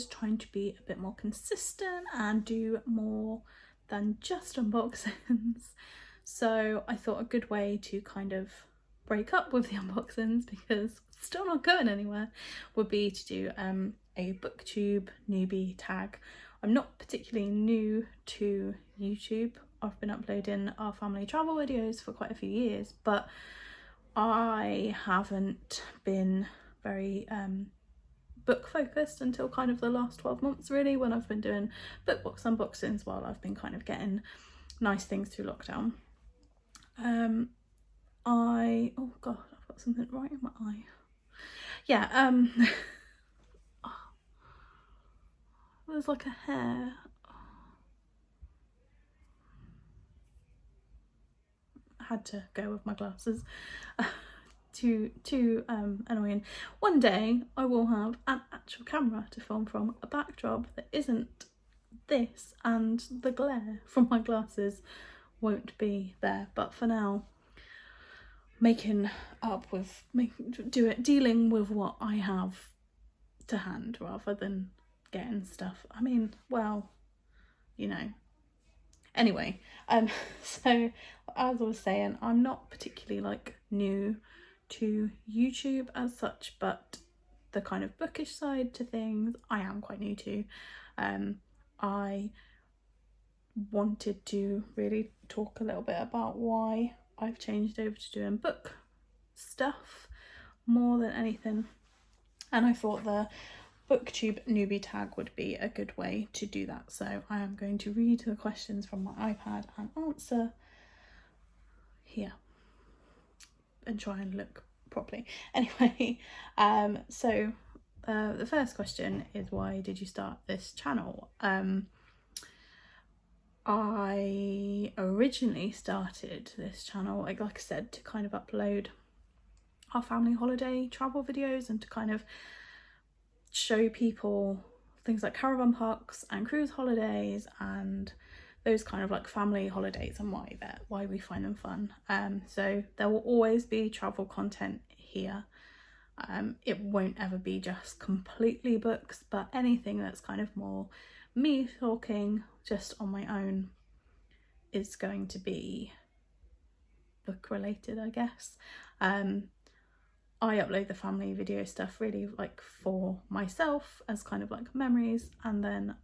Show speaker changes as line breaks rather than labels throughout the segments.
was trying to be a bit more consistent and do more than just unboxings. So I thought a good way to kind of break up with the unboxings, because it's still not going anywhere, would be to do a Booktube newbie tag. I'm not particularly new to YouTube. I've been uploading our family travel videos for quite a few years, but I haven't been very book focused until kind of the last 12 months really, when I've been doing book box unboxings while I've been kind of getting nice things through lockdown. Oh god, I've got something right in my eye. Yeah, there's like a hair. I had to go with my glasses. Too annoying. One day I will have an actual camera to film from, a backdrop that isn't this, and the glare from my glasses won't be there. But for now, dealing with what I have to hand rather than getting stuff. I mean, well, you know. Anyway, so as I was saying, I'm not particularly like new to YouTube as such, but the kind of bookish side to things I am quite new to. I wanted to really talk a little bit about why I've changed over to doing book stuff more than anything, and I thought the Booktube newbie tag would be a good way to do that. So I am going to read the questions from my iPad and answer here and try and look properly. Anyway, so the first question is, why did you start this channel? I originally started this channel, like I said, to kind of upload our family holiday travel videos and to kind of show people things like caravan parks and cruise holidays and those kind of like family holidays and why we find them fun. So there will always be travel content here. It won't ever be just completely books, but anything that's kind of more me talking just on my own is going to be book related, I guess. I upload the family video stuff really like for myself as kind of like memories, and then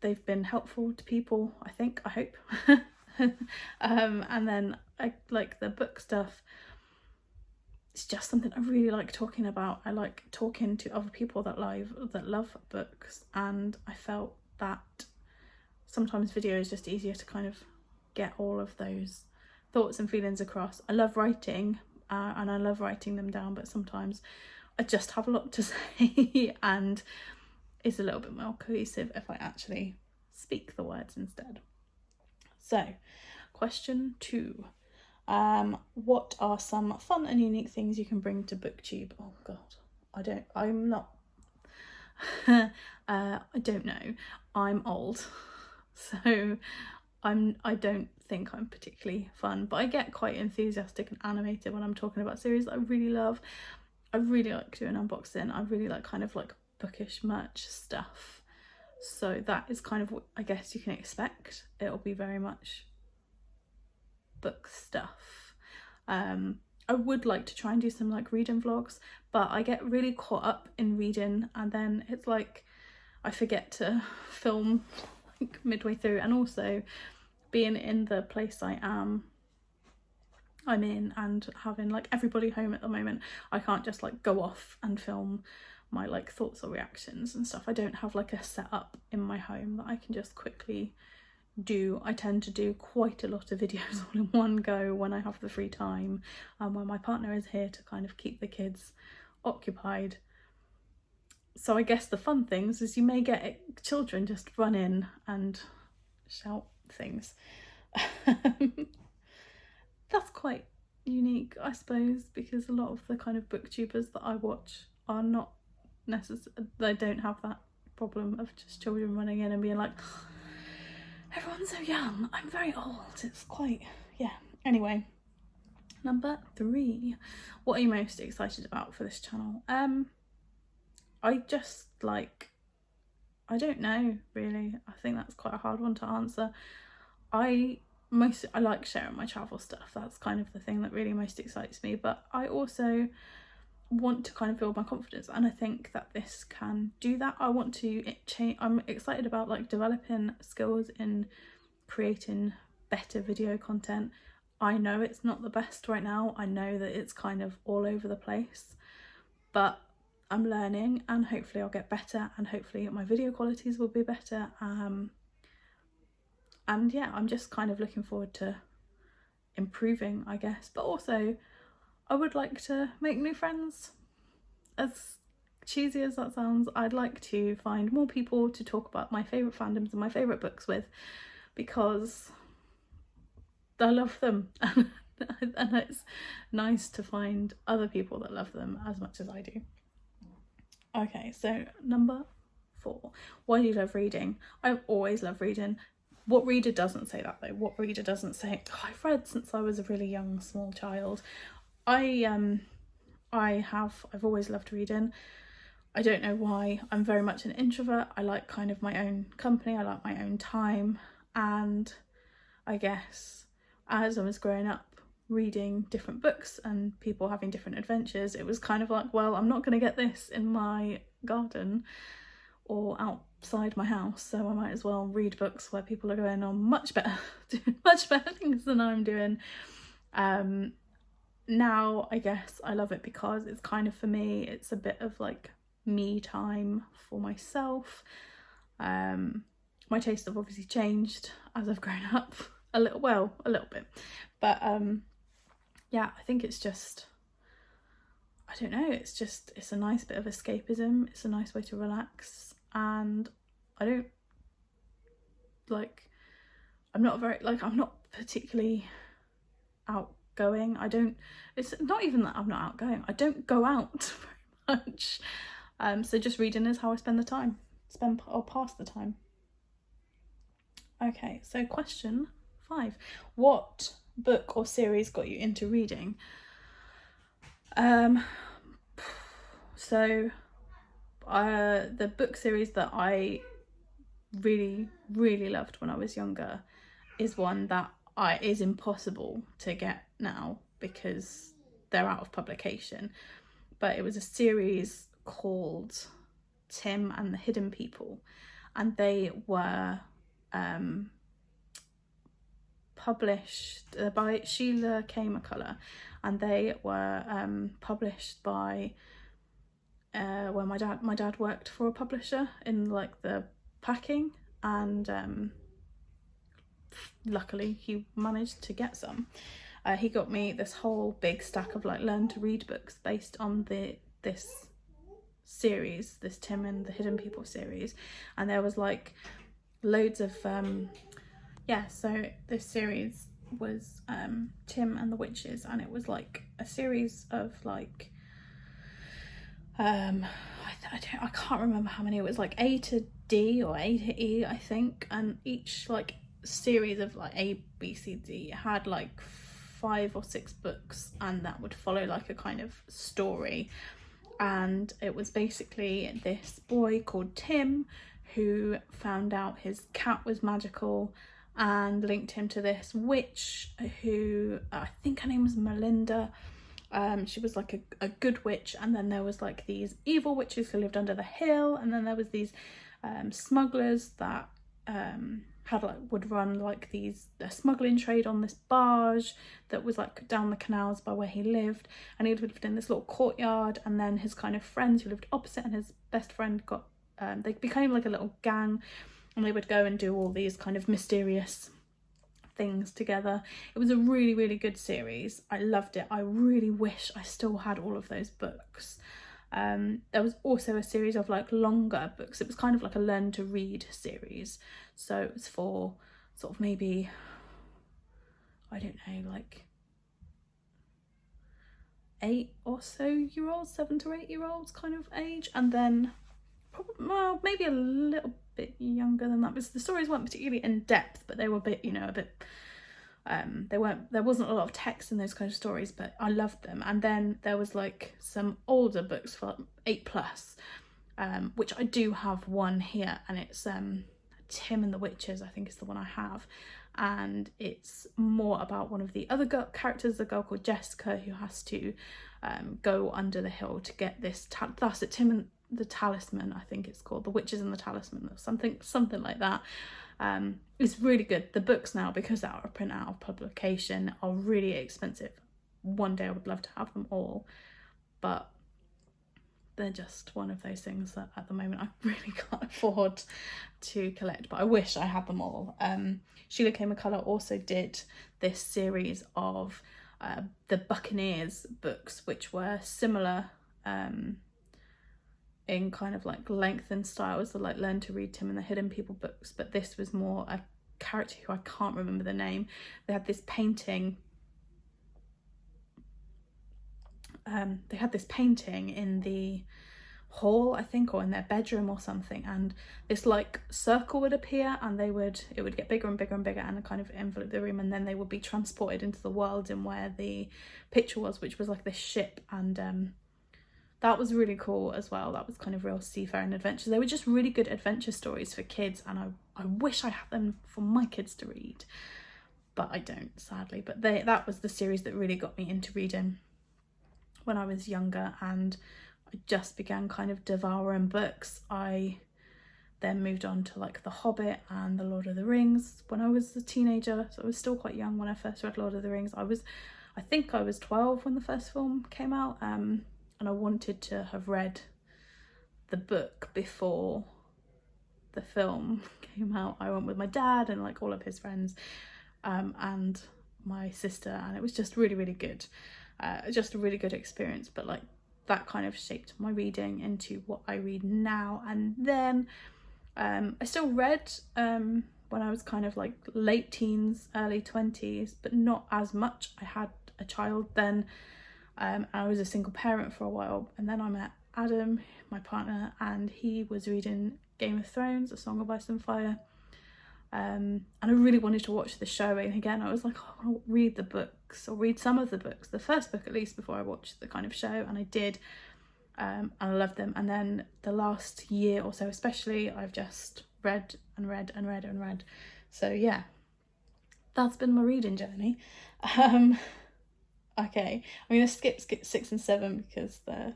they've been helpful to people, I hope. And then I like the book stuff. It's just something I really like talking about. I like talking to other people that love books, and I felt that sometimes video is just easier to kind of get all of those thoughts and feelings across. I love writing and I love writing them down, but sometimes I just have a lot to say and it's a little bit more cohesive if I actually speak the words instead. So, question 2. What are some fun and unique things you can bring to Booktube? Oh god, I don't know. I'm old, so I don't think I'm particularly fun, but I get quite enthusiastic and animated when I'm talking about series that I really love. I really like doing unboxing. I really like kind of like bookish merch stuff. So that is kind of what I guess you can expect. It'll be very much book stuff. I would like to try and do some like reading vlogs, but I get really caught up in reading and then it's like I forget to film like midway through, and also being in the place I'm in and having like everybody home at the moment, I can't just like go off and film my like thoughts or reactions and stuff. I don't have like a setup in my home that I can just quickly do. I tend to do quite a lot of videos all in one go when I have the free time and when my partner is here to kind of keep the kids occupied. So I guess the fun things is you may get children just run in and shout things. That's quite unique, I suppose, because a lot of the kind of booktubers that I watch are not necessarily, they don't have that problem of just children running in and being like, everyone's so young, I'm very old. It's quite, yeah. Anyway, number 3, what are you most excited about for this channel? I just like, I don't know really. I think that's quite a hard one to answer. I like sharing my travel stuff. That's kind of the thing that really most excites me, but I also want to kind of build my confidence, and I think that this can do that. I want to change. I'm excited about like developing skills in creating better video content. I know it's not the best right now. I know that it's kind of all over the place, but I'm learning, and hopefully I'll get better, and hopefully my video qualities will be better. And yeah, I'm just kind of looking forward to improving, I guess. But also, I would like to make new friends. As cheesy as that sounds, I'd like to find more people to talk about my favourite fandoms and my favourite books with, because I love them. And it's nice to find other people that love them as much as I do. Okay, so number 4. Why do you love reading? I've always loved reading. What reader doesn't say that though? What reader doesn't say, oh, I've read since I was a really young, small child? I've always loved reading. I don't know why. I'm very much an introvert. I like kind of my own company. I like my own time. And I guess as I was growing up reading different books and people having different adventures, it was kind of like, well, I'm not going to get this in my garden or outside my house, so I might as well read books where people are going on much better things than I'm doing. Now I guess I love it because it's kind of, for me, it's a bit of like me time for myself. My tastes have obviously changed as I've grown up a little bit, but yeah, I think it's just, I don't know, it's a nice bit of escapism. It's a nice way to relax, and I don't like, I'm not particularly outgoing. It's not even that I'm not outgoing, I don't go out very much. So just reading is how I spend the time, pass the time. Okay, so question 5. What book or series got you into reading? So the book series that I really, really loved when I was younger is one that is impossible to get now because they're out of publication. But it was a series called Tim and the Hidden People, and they were published by Sheila K. McCullough, and they were published by where my dad worked for a publisher in like the packing, and luckily he managed to get some. He got me this whole big stack of like learn to read books based on this series, this Tim and the Hidden People series, and there was like loads of so this series was Tim and the Witches, and it was like a series of like I can't remember how many. It was like A to D or A to E, I think, and each like series of like A, B, C, D had like 5 or 6 books, and that would follow like a kind of story. And it was basically this boy called Tim who found out his cat was magical and linked him to this witch who, I think her name was Melinda. She was like a good witch, and then there was like these evil witches who lived under the hill, and then there was these smugglers that would run like a smuggling trade on this barge that was like down the canals by where he lived, and he lived in this little courtyard. And then his kind of friends who lived opposite, and his best friend got they became like a little gang, and they would go and do all these kind of mysterious things together. It was a really, really good series. I loved it. I really wish I still had all of those books. There was also a series of like longer books. It was kind of like a learn to read series, so it was for sort of maybe, I don't know, like 8 or so year olds, 7 to 8 year olds kind of age, and then probably, well, maybe a little bit younger than that, because the stories weren't particularly in depth, but they were a bit there wasn't a lot of text in those kind of stories, but I loved them. And then there was like some older books for 8+, which I do have one here, and it's Tim and the Witches, I think is the one I have, and it's more about one of the other characters, a girl called Jessica, who has to go under the hill to get this that's it, Tim and the Talisman, I think it's called, The Witches and the Talisman, or something like that. It's really good. The books now, because they're out of print, out of publication, are really expensive. One day I would love to have them all, but they're just one of those things that at the moment I really can't afford to collect, but I wish I had them all. Sheila K. McCullough also did this series of the Buccaneers books, which were similar in kind of like length and style as the like Learn to Read Tim and the Hidden People books, but this was more a character who I can't remember the name. They had this painting in the hall, I think, or in their bedroom or something, and this like circle would appear, and it would get bigger and bigger and bigger and kind of envelop the room, and then they would be transported into the world in where the picture was, which was like this ship, and that was really cool as well. That was kind of real seafaring adventures. They were just really good adventure stories for kids, and I wish I had them for my kids to read, but I don't, sadly. But that was the series that really got me into reading when I was younger, and I just began kind of devouring books. I then moved on to like The Hobbit and The Lord of the Rings when I was a teenager, so I was still quite young when I first read Lord of the Rings. I think I was 12 when the first film came out, and I wanted to have read the book before the film came out. I went with my dad and like all of his friends and my sister, and it was just really, really good. Just a really good experience, but like that kind of shaped my reading into what I read now. And then I still read when I was kind of like late teens, early 20s, but not as much. I had a child then, and I was a single parent for a while, and then I met Adam, my partner, and he was reading Game of Thrones, A Song of Ice and Fire, and I really wanted to watch the show, and again I was like, oh, I want to read the books, or read some of the books, the first book at least, before I watched the kind of show, and I did, and I loved them. And then the last year or so especially, I've just read and read and read and read. So yeah, that's been my reading journey. Okay, I'm going to skip 6 and 7 because they're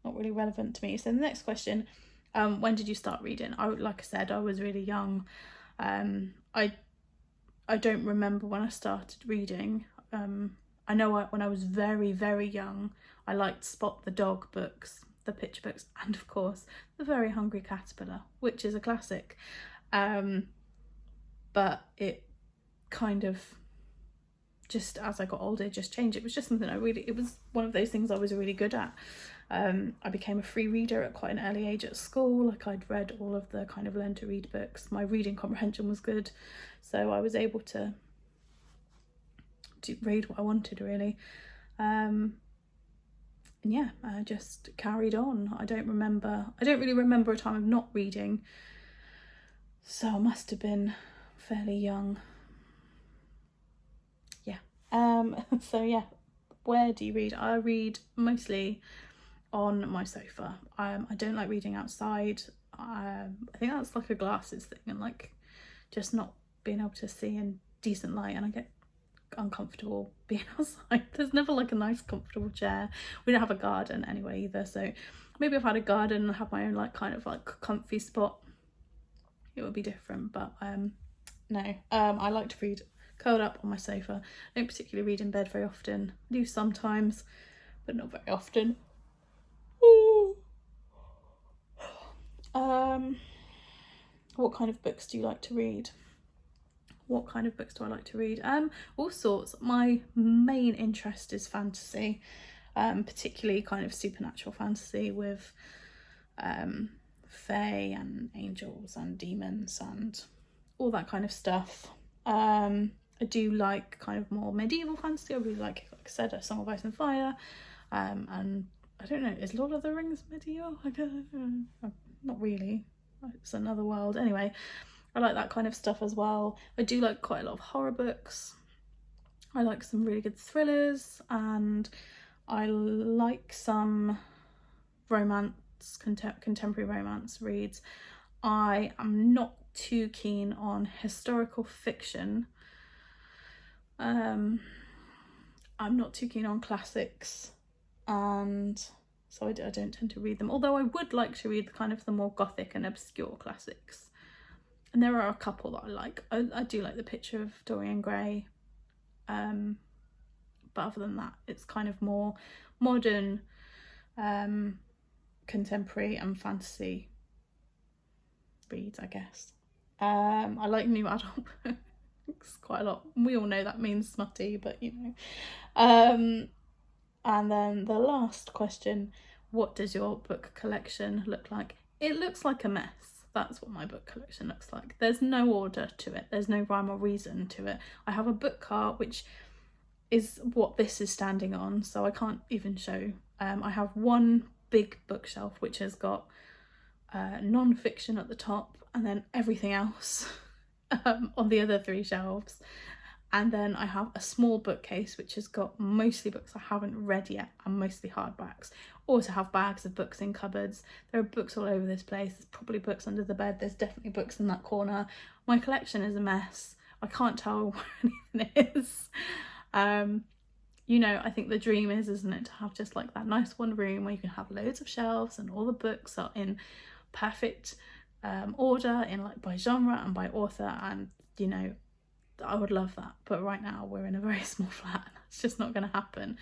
not really relevant to me. So the next question, when did you start reading? Like I said, I was really young. I don't remember when I started reading. I know when I was very, very young, I liked Spot the Dog books, the picture books, and of course The Very Hungry Caterpillar, which is a classic. But it kind of, just as I got older, just changed. It was just something it was one of those things I was really good at. I became a free reader at quite an early age at school. Like I'd read all of the kind of Learn to Read books. My reading comprehension was good, so I was able to read what I wanted, really. And yeah, I just carried on. I don't really remember a time of not reading, so I must have been fairly young. So yeah, where do you read? I read mostly on my sofa. I don't like reading outside. I think that's like a glasses thing, and like just not being able to see in decent light, and I get uncomfortable being outside. There's never like a nice comfortable chair. We don't have a garden anyway either, so maybe if I had a garden and have my own like kind of like comfy spot, it would be different. But no, I like to read curled up on my sofa. I don't particularly read in bed very often. I do sometimes, but not very often. What kind of books do you like to read? What kind of books do I like to read? All sorts. My main interest is fantasy, particularly kind of supernatural fantasy with fae and angels and demons and all that kind of stuff. I do like kind of more medieval fantasy. I really like I said, A Song of Ice and Fire, and I don't know, is Lord of the Rings medieval? Not really. It's another world. Anyway, I like that kind of stuff as well. I do like quite a lot of horror books. I like some really good thrillers, and I like some romance romance, contemporary romance reads. I am not too keen on historical fiction. I'm not too keen on classics, and so I don't tend to read them, although I would like to read kind of the more gothic and obscure classics. And there are a couple that I like. I do like The Picture of Dorian Gray, but other than that, it's kind of more modern, contemporary and fantasy reads, I guess. I like new adult books quite a lot. We all know that means smutty, but you know. And then the last question, what does your book collection look like? It looks like a mess. That's what my book collection looks like. There's no order to it. There's no rhyme or reason to it. I have a book cart, which is what this is standing on, so I can't even show. I have one big bookshelf which has got non-fiction at the top, and then everything else on the other 3 shelves. And then I have a small bookcase which has got mostly books I haven't read yet and mostly hardbacks. Also have bags of books in cupboards. There are books all over this place. There's probably books under the bed. There's definitely books in that corner. My collection is a mess. I can't tell where anything is. You know, I think the dream is, isn't it, to have just like that nice one room where you can have loads of shelves and all the books are in perfect order, in like by genre and by author, and you know, I would love that. But right now we're in a very small flat and that's just not going to happen.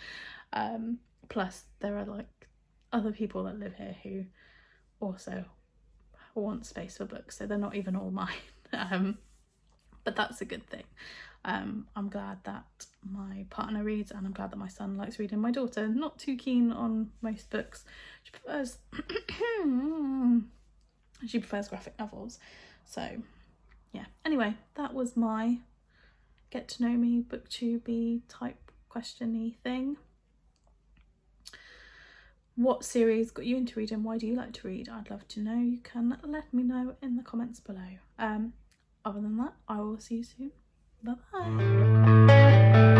Plus there are like other people that live here who also want space for books, so they're not even all mine. But that's a good thing. I'm glad that my partner reads, and I'm glad that my son likes reading. My daughter, not too keen on most books. She prefers graphic novels. So yeah, anyway, that was my get to know me booktube type question-y thing. What series got you into reading? Why do you like to read? I'd love to know. You can let me know in the comments below. Other than that, I will see you soon. Bye bye.